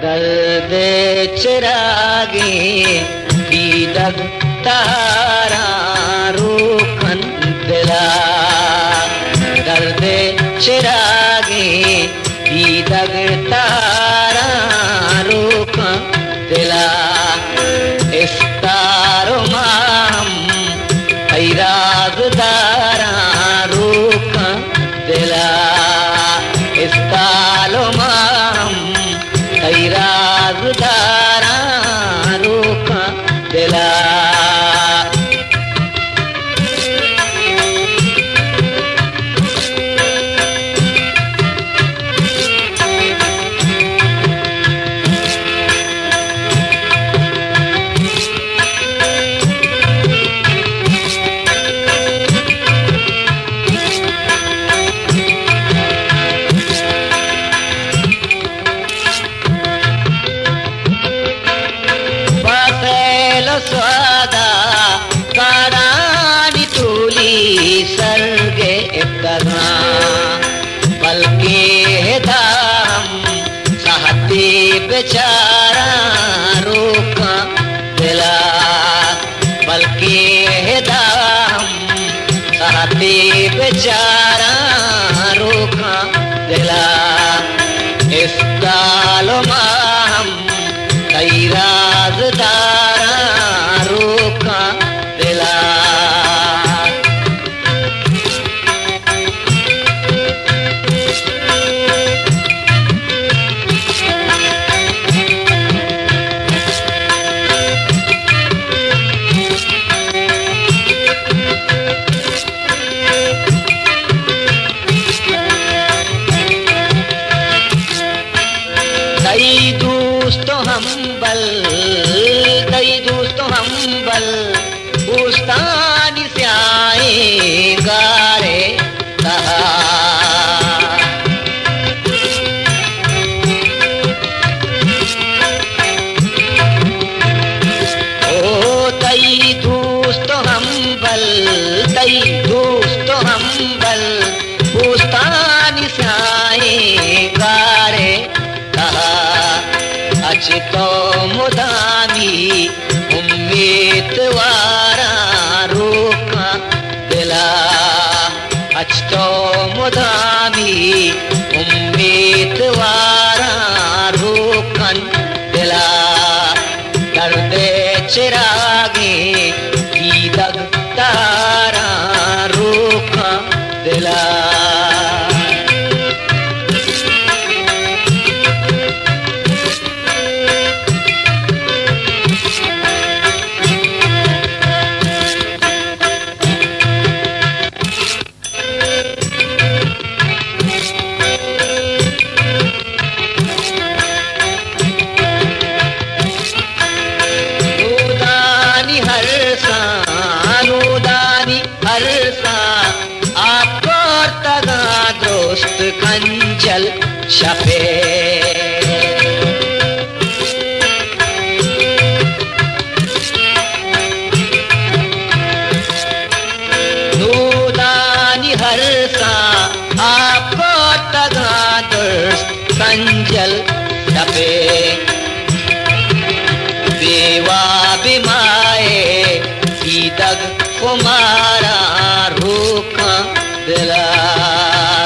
दर्द चिरागे दीदग तारा रोकन दिला दर्द चिरागे दीदग तारा रोकन दिला इस तारो माम राज़दारा रोकन दिला इस तालो माम राज़दारा रोकन दिला स्वादा कारानी तूली सरगे इब्तदा बल्कि दाम सहती बेचारा रोका दिला बल्कि दाम सहती बेचारा रोका दिला इस कालो माम कई राज़दारा रोका दिला कई दोस्तों हम्बल बुस्तानी से आए गारे कहा ओ तई दोस्तों हम्बल बुस्तानी से आए गारे कहा अच तो मुदानी उम्मीदवारा रोका दिला अच तो मुदानी उम्मीदवारा रोकन दिला दर्द चिरागे दीदग तारा रोका दिला आपको तगा दोस्त कंजल शफे नूदानी हरसा आपको तगा दोस्त कंजल शफे बेवा बिमाए दीदग कुमारा रोका दिला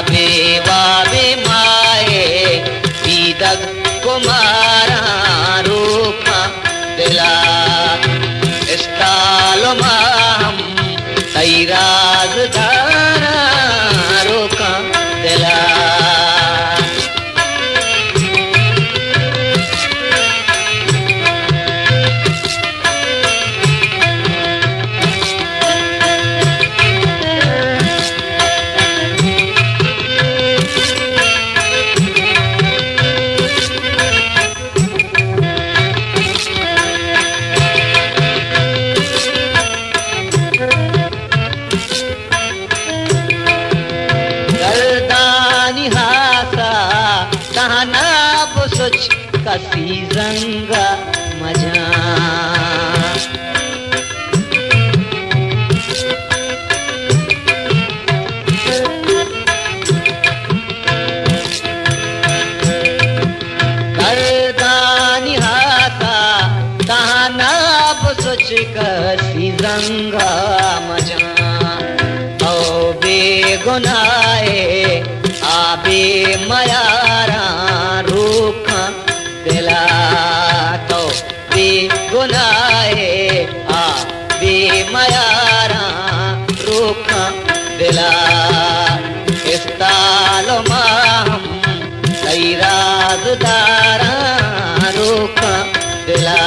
बेवा बेमाए दीदग कुमारा रोका दिला इस तालो माम कई राज़दारा रोका दिला कसी रंगा मजा करदा शिकसी जंगा मजा ओ बेगुनाए आबे मयारा रूख दिला तो बेगुनाए आबे मयारा रूख दिला इस तालो माम कई राजदारा रूख दिला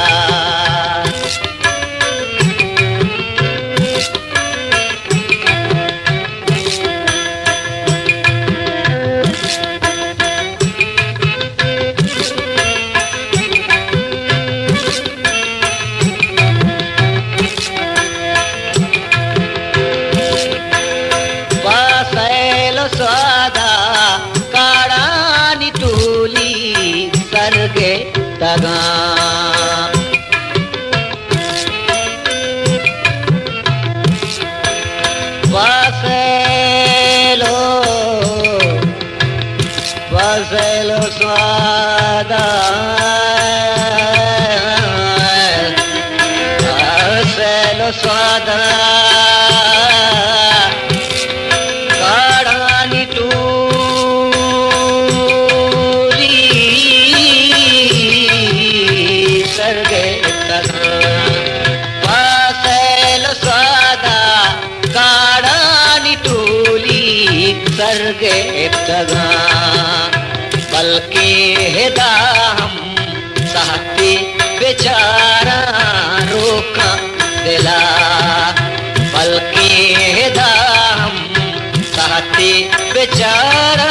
स्वादा काड़ानी टूली सरगे तगा वसेलो स्वादा वसेलो स्वादा सरगे तगा बल्कि हिदाम सहती बेचारा रोक दिला बल्कि हिदाम सहती बेचारा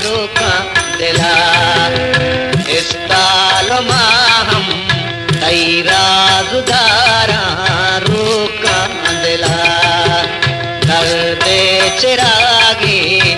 रोक दिला इस ताल माहम तैरा जुदारा रोक दिला कर दे चिरागी